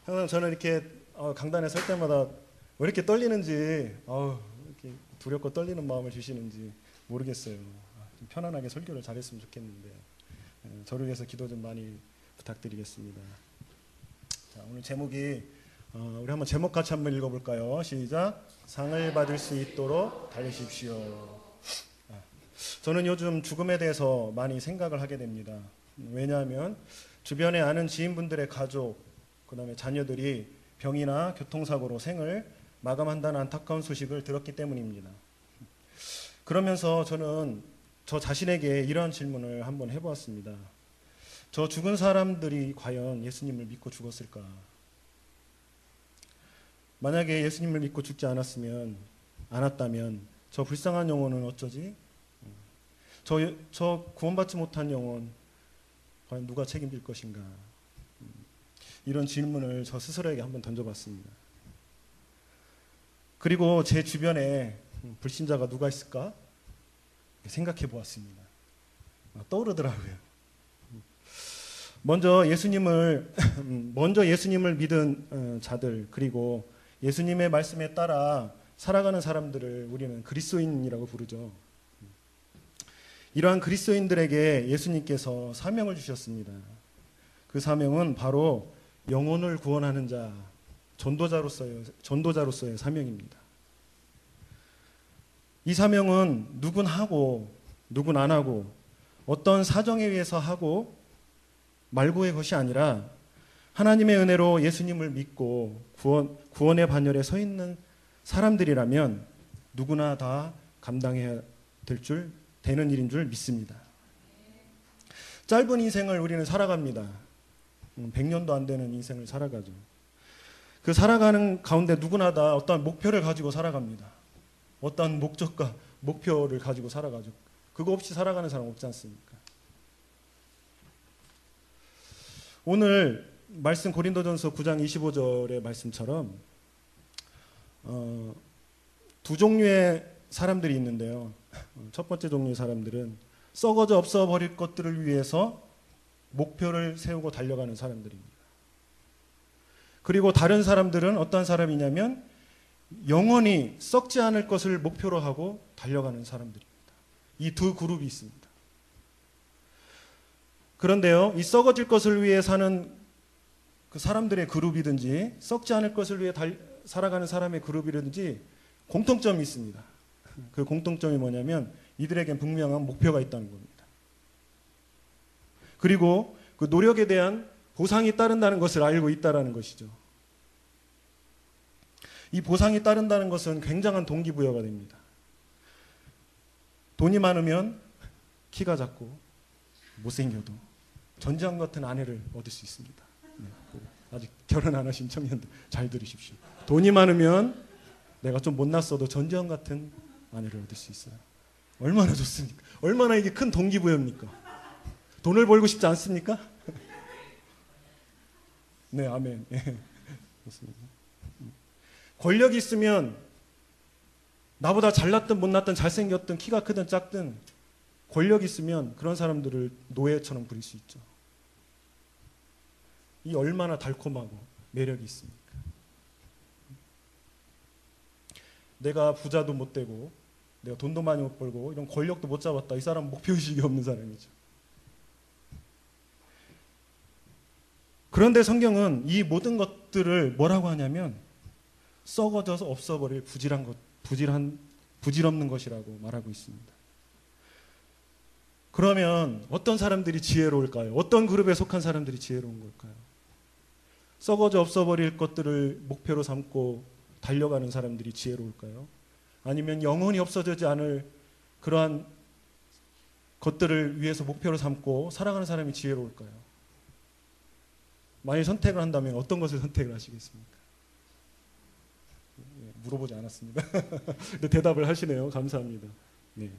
항상 저는 이렇게 강단에 설 때마다 왜 이렇게 떨리는지, 이렇게 두렵고 떨리는 마음을 주시는지 모르겠어요. 좀 편안하게 설교를 잘했으면 좋겠는데 저를 위해서 기도 좀 많이 부탁드리겠습니다. 자, 오늘 제목이 우리 한번 제목 같이 한번 읽어볼까요? 시작. 상을 받을 수 있도록 달리십시오. 저는 요즘 죽음에 대해서 많이 생각을 하게 됩니다. 왜냐하면 주변에 아는 지인분들의 가족, 그 다음에 자녀들이 병이나 교통사고로 생을 마감한다는 안타까운 소식을 들었기 때문입니다. 그러면서 저는 저 자신에게 이러한 질문을 한번 해보았습니다. 저 죽은 사람들이 과연 예수님을 믿고 죽었을까? 만약에 예수님을 믿고 죽지 않았다면 저 불쌍한 영혼은 어쩌지? 저 구원받지 못한 영혼 과연 누가 책임질 것인가? 이런 질문을 저 스스로에게 한번 던져봤습니다. 그리고 제 주변에 불신자가 누가 있을까? 생각해 보았습니다. 떠오르더라고요. 먼저 예수님을 믿은 자들, 그리고 예수님의 말씀에 따라 살아가는 사람들을 우리는 그리스도인이라고 부르죠. 이러한 그리스도인들에게 예수님께서 사명을 주셨습니다. 그 사명은 바로 영혼을 구원하는 자, 전도자로서의 사명입니다. 이 사명은 누군 하고 누군 안 하고 어떤 사정에 의해서 하고 말고의 것이 아니라 하나님의 은혜로 예수님을 믿고 구원의 반열에 서 있는 사람들이라면 누구나 다 감당해야 되는 일인 줄 믿습니다. 짧은 인생을 우리는 살아갑니다. 100년도 안 되는 인생을 살아가죠. 그 살아가는 가운데 누구나 다 어떠한 목표를 가지고 살아갑니다. 어떠한 목적과 목표를 가지고 살아가죠. 그거 없이 살아가는 사람 없지 않습니까? 오늘 말씀 고린도전서 9장 25절의 말씀처럼 두 종류의 사람들이 있는데요. 첫 번째 종류의 사람들은 썩어져 없어버릴 것들을 위해서 목표를 세우고 달려가는 사람들입니다. 그리고 다른 사람들은 어떤 사람이냐면 영원히 썩지 않을 것을 목표로 하고 달려가는 사람들입니다. 이 두 그룹이 있습니다. 그런데요, 이 썩어질 것을 위해 사는 그 사람들의 그룹이든지 썩지 않을 것을 위해 살아가는 사람의 그룹이든지 공통점이 있습니다. 그 공통점이 뭐냐면 이들에겐 분명한 목표가 있다는 겁니다. 그리고 그 노력에 대한 보상이 따른다는 것을 알고 있다는 것이죠. 이 보상이 따른다는 것은 굉장한 동기부여가 됩니다. 돈이 많으면 키가 작고 못생겨도 전지현 같은 아내를 얻을 수 있습니다. 네, 아직 결혼 안 하신 청년들 잘 들으십시오. 돈이 많으면 내가 좀 못났어도 전지현 같은 아내를 얻을 수 있어요. 얼마나 좋습니까? 얼마나 이게 큰 동기부여입니까? 돈을 벌고 싶지 않습니까? 네, 아멘. 네, 좋습니다. 권력이 있으면 나보다 잘났든 못났든 잘생겼든 키가 크든 작든 권력이 있으면 그런 사람들을 노예처럼 부릴 수 있죠. 이 얼마나 달콤하고 매력이 있습니까? 내가 부자도 못 되고 내가 돈도 많이 못 벌고 이런 권력도 못 잡았다. 이 사람은 목표의식이 없는 사람이죠. 그런데 성경은 이 모든 것들을 뭐라고 하냐면 썩어져서 없어버릴 부질없는 것이라고 말하고 있습니다. 그러면 어떤 사람들이 지혜로울까요? 어떤 그룹에 속한 사람들이 지혜로운 걸까요? 썩어져 없어버릴 것들을 목표로 삼고 달려가는 사람들이 지혜로울까요? 아니면 영원히 없어지지 않을 그러한 것들을 위해서 목표로 삼고 살아가는 사람이 지혜로울까요? 만약 선택을 한다면 어떤 것을 선택을 하시겠습니까? 물어보지 않았습니다. 근데 대답을 하시네요. 감사합니다. 네.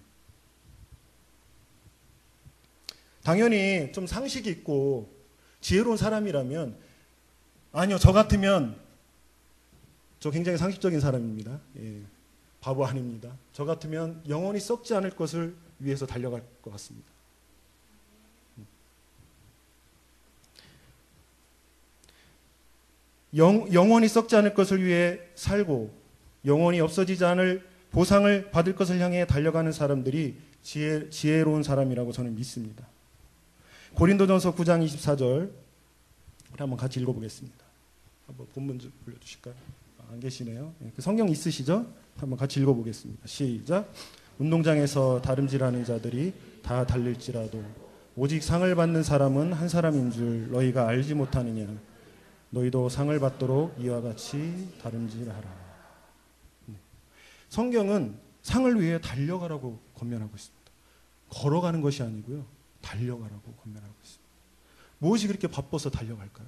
당연히 좀 상식이 있고 지혜로운 사람이라면 아니요, 저 같으면 저 굉장히 상식적인 사람입니다. 예, 바보 아닙니다. 저 같으면 영원히 썩지 않을 것을 위해서 달려갈 것 같습니다. 영원히 썩지 않을 것을 위해 살고 영원히 없어지지 않을 보상을 받을 것을 향해 달려가는 사람들이 지혜로운 사람이라고 저는 믿습니다. 고린도전서 9장 24절 한번 같이 읽어보겠습니다. 한번 본문 좀 불러주실까요? 안 계시네요. 그 성경 있으시죠? 한번 같이 읽어보겠습니다. 시작. 운동장에서 다름질하는 자들이 다 달릴지라도 오직 상을 받는 사람은 한 사람인 줄 너희가 알지 못하느냐. 너희도 상을 받도록 이와 같이 다름질하라. 성경은 상을 위해 달려가라고 권면하고 있습니다. 걸어가는 것이 아니고요. 달려가라고 권면하고 있습니다. 무엇이 그렇게 바빠서 달려갈까요?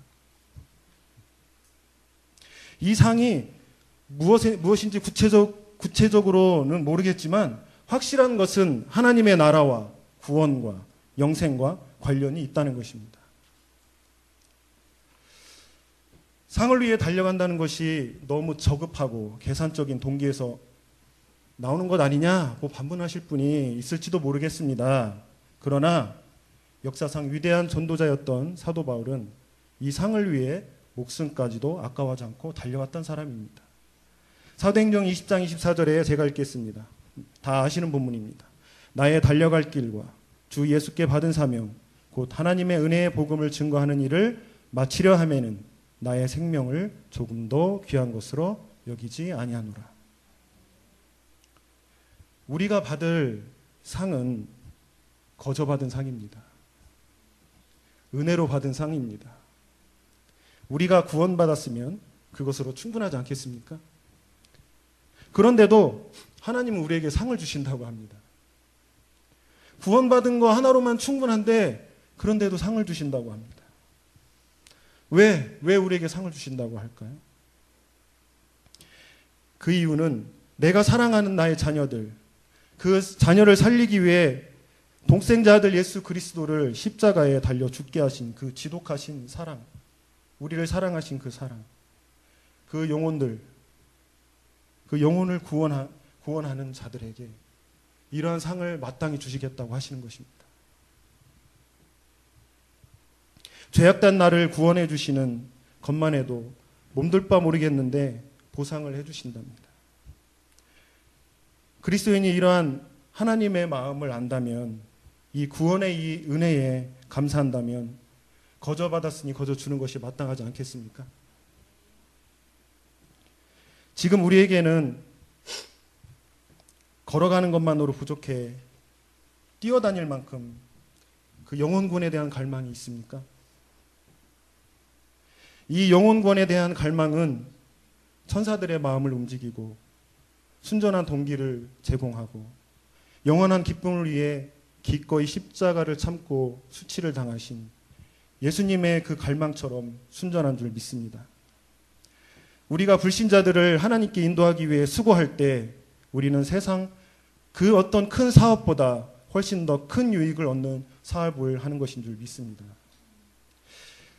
이 상이 무엇인지 구체적으로는 모르겠지만 확실한 것은 하나님의 나라와 구원과 영생과 관련이 있다는 것입니다. 상을 위해 달려간다는 것이 너무 저급하고 계산적인 동기에서 나오는 것 아니냐고 반문하실 분이 있을지도 모르겠습니다. 그러나 역사상 위대한 전도자였던 사도 바울은 이 상을 위해 목숨까지도 아까워하지 않고 달려갔던 사람입니다. 사도행전 20장 24절에 제가 읽겠습니다. 다 아시는 본문입니다. 나의 달려갈 길과 주 예수께 받은 사명 곧 하나님의 은혜의 복음을 증거하는 일을 마치려 하면은 나의 생명을 조금도 귀한 것으로 여기지 아니하노라. 우리가 받을 상은 거저 받은 상입니다. 은혜로 받은 상입니다. 우리가 구원받았으면 그것으로 충분하지 않겠습니까? 그런데도 하나님은 우리에게 상을 주신다고 합니다. 구원받은 거 하나로만 충분한데 그런데도 상을 주신다고 합니다. 왜 우리에게 상을 주신다고 할까요? 그 이유는 내가 사랑하는 나의 자녀들, 그 자녀를 살리기 위해 독생자 아들 예수 그리스도를 십자가에 달려 죽게 하신 그 지독하신 사랑, 우리를 사랑하신 그 사랑, 그 영혼들, 그 영혼을 구원하는 자들에게 이러한 상을 마땅히 주시겠다고 하시는 것입니다. 죄악된 나를 구원해 주시는 것만 해도 몸둘 바 모르겠는데 보상을 해 주신답니다. 그리스도인이 이러한 하나님의 마음을 안다면, 이 구원의 이 은혜에 감사한다면 거저 받았으니 거저 주는 것이 마땅하지 않겠습니까? 지금 우리에게는 걸어가는 것만으로 부족해 뛰어다닐 만큼 그 영혼구원에 대한 갈망이 있습니까? 이 영혼구원에 대한 갈망은 천사들의 마음을 움직이고 순전한 동기를 제공하고 영원한 기쁨을 위해 기꺼이 십자가를 참고 수치를 당하신 예수님의 그 갈망처럼 순전한 줄 믿습니다. 우리가 불신자들을 하나님께 인도하기 위해 수고할 때 우리는 세상 그 어떤 큰 사업보다 훨씬 더 큰 유익을 얻는 사업을 하는 것인 줄 믿습니다.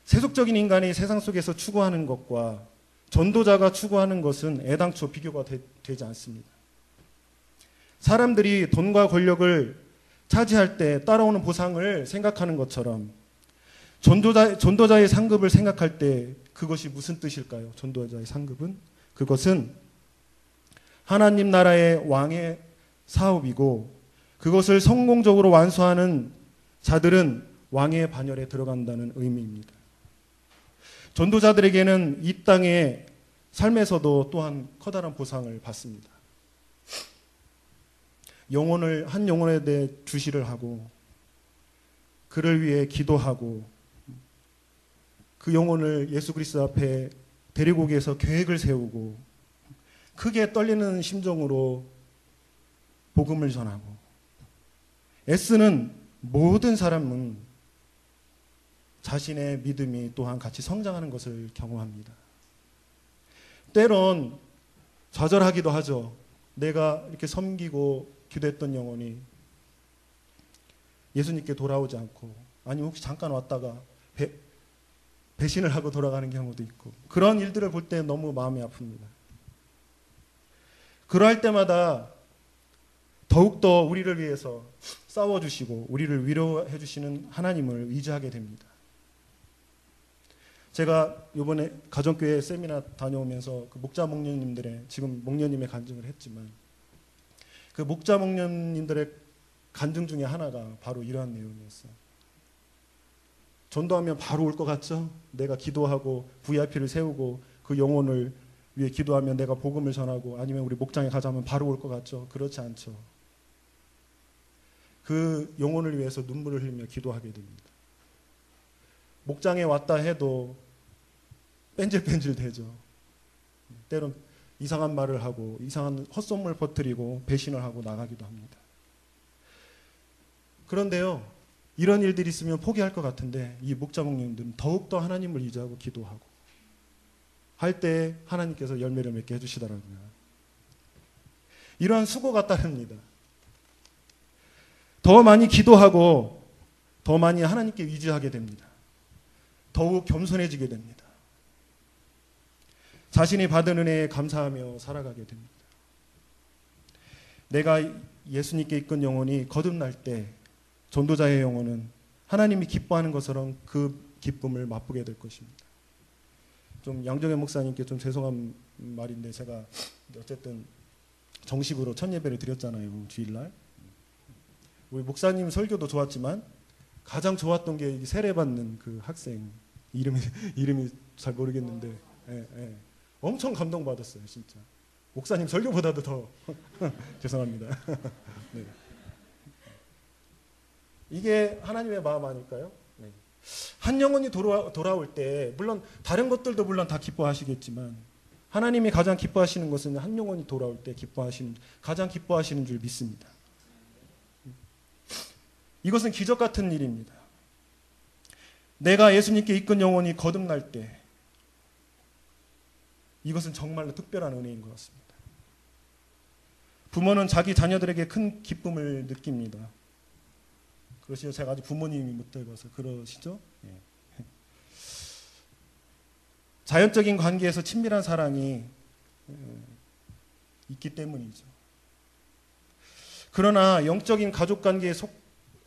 세속적인 인간이 세상 속에서 추구하는 것과 전도자가 추구하는 것은 애당초 비교가 되지 않습니다. 사람들이 돈과 권력을 차지할 때 따라오는 보상을 생각하는 것처럼 전도자의 상급을 생각할 때 그것이 무슨 뜻일까요? 전도자의 상급은? 그것은 하나님 나라의 왕의 사업이고 그것을 성공적으로 완수하는 자들은 왕의 반열에 들어간다는 의미입니다. 전도자들에게는 이 땅의 삶에서도 또한 커다란 보상을 받습니다. 한 영혼에 대해 주시를 하고 그를 위해 기도하고 그 영혼을 예수 그리스도 앞에 데리고 오기 위해서 계획을 세우고 크게 떨리는 심정으로 복음을 전하고 애쓰는 모든 사람은 자신의 믿음이 또한 같이 성장하는 것을 경험합니다. 때론 좌절하기도 하죠. 내가 이렇게 섬기고 기도했던 영혼이 예수님께 돌아오지 않고 아니면 혹시 잠깐 왔다가 배신을 하고 돌아가는 경우도 있고 그런 일들을 볼 때 너무 마음이 아픕니다. 그러할 때마다 더욱더 우리를 위해서 싸워주시고 우리를 위로해 주시는 하나님을 의지하게 됩니다. 제가 이번에 가정교회 세미나 다녀오면서 그 목자 목녀님들의, 지금 목녀님의 간증을 했지만, 그 목자 목녀님들의 간증 중에 하나가 바로 이러한 내용이었어요. 전도하면 바로 올 것 같죠? 내가 기도하고 VIP를 세우고 그 영혼을 위해 기도하면 내가 복음을 전하고 아니면 우리 목장에 가자면 바로 올 것 같죠? 그렇지 않죠. 그 영혼을 위해서 눈물을 흘리며 기도하게 됩니다. 목장에 왔다 해도 뺀질뺀질 되죠. 때론 이상한 말을 하고 이상한 헛소문을 퍼뜨리고 배신을 하고 나가기도 합니다. 그런데요, 이런 일들이 있으면 포기할 것 같은데 이 목자 목님들은 더욱더 하나님을 의지하고 기도하고 할 때 하나님께서 열매를 맺게 해주시더라고요. 이러한 수고가 따릅니다. 더 많이 기도하고 더 많이 하나님께 의지하게 됩니다. 더욱 겸손해지게 됩니다. 자신이 받은 은혜에 감사하며 살아가게 됩니다. 내가 예수님께 이끈 영혼이 거듭날 때 전도자의 영혼은 하나님이 기뻐하는 것처럼 그 기쁨을 맛보게 될 것입니다. 좀 양정현 목사님께 좀 죄송한 말인데, 제가 어쨌든 정식으로 첫 예배를 드렸잖아요, 주일날. 우리 목사님 설교도 좋았지만 가장 좋았던 게 세례받는 그 학생 이름이 잘 모르겠는데, 엄청 감동받았어요, 진짜. 목사님 설교보다도 더 죄송합니다. 네. 이게 하나님의 마음 아닐까요? 네. 한 영혼이 돌아올 때 물론 다른 것들도 물론 다 기뻐하시겠지만 하나님이 가장 기뻐하시는 것은 한 영혼이 돌아올 때 가장 기뻐하시는 줄 믿습니다. 이것은 기적 같은 일입니다. 내가 예수님께 이끈 영혼이 거듭날 때 이것은 정말로 특별한 은혜인 것 같습니다. 부모는 자기 자녀들에게 큰 기쁨을 느낍니다. 그러시죠? 제가 아직 부모님이 못 돼봐서 그러시죠? 예. 자연적인 관계에서 친밀한 사랑이 있기 때문이죠. 그러나 영적인 가족 관계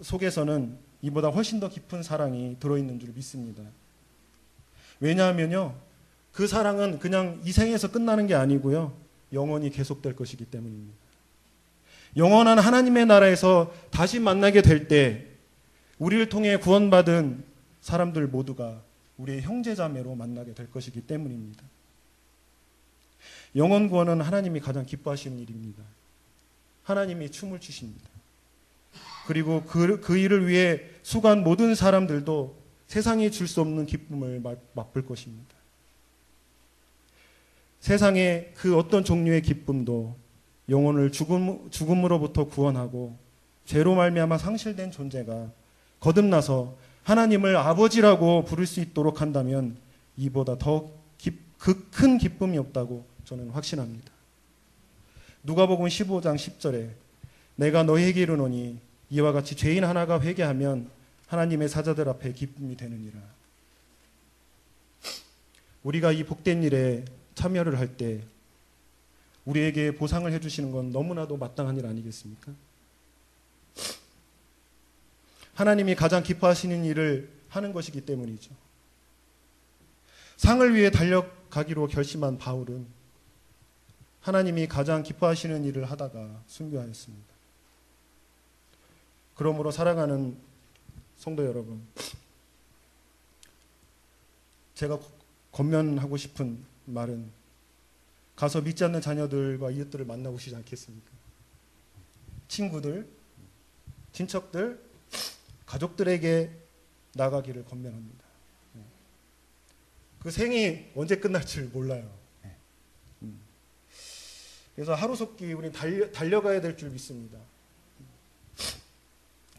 속에서는 이보다 훨씬 더 깊은 사랑이 들어있는 줄 믿습니다. 왜냐하면요, 그 사랑은 그냥 이 생에서 끝나는 게 아니고요, 영원히 계속될 것이기 때문입니다. 영원한 하나님의 나라에서 다시 만나게 될 때 우리를 통해 구원받은 사람들 모두가 우리의 형제자매로 만나게 될 것이기 때문입니다. 영원 구원은 하나님이 가장 기뻐하시는 일입니다. 하나님이 춤을 추십니다. 그리고 그 일을 위해 수고한 모든 사람들도 세상이 줄 수 없는 기쁨을 맛볼 것입니다. 세상의 그 어떤 종류의 기쁨도 영혼을 죽음으로부터 구원하고 죄로 말미암아 상실된 존재가 거듭나서 하나님을 아버지라고 부를 수 있도록 한다면 이보다 더 큰 기쁨이 없다고 저는 확신합니다. 누가복음 15장 10절에 내가 너희에게 이르노니 이와 같이 죄인 하나가 회개하면 하나님의 사자들 앞에 기쁨이 되느니라. 우리가 이 복된 일에 참여를 할 때 우리에게 보상을 해주시는 건 너무나도 마땅한 일 아니겠습니까? 하나님이 가장 기뻐하시는 일을 하는 것이기 때문이죠. 상을 위해 달려가기로 결심한 바울은 하나님이 가장 기뻐하시는 일을 하다가 순교하였습니다. 그러므로 사랑하는 성도 여러분, 제가 권면하고 싶은 말은 가서 믿지 않는 자녀들과 이웃들을 만나보시지 않겠습니까? 친구들, 친척들, 가족들에게 나가기를 권면합니다. 그 생이 언제 끝날 줄 몰라요. 그래서 하루속히 우리는 달려가야 될 줄 믿습니다.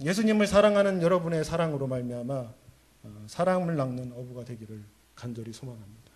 예수님을 사랑하는 여러분의 사랑으로 말미암아 사랑을 낳는 어부가 되기를 간절히 소망합니다.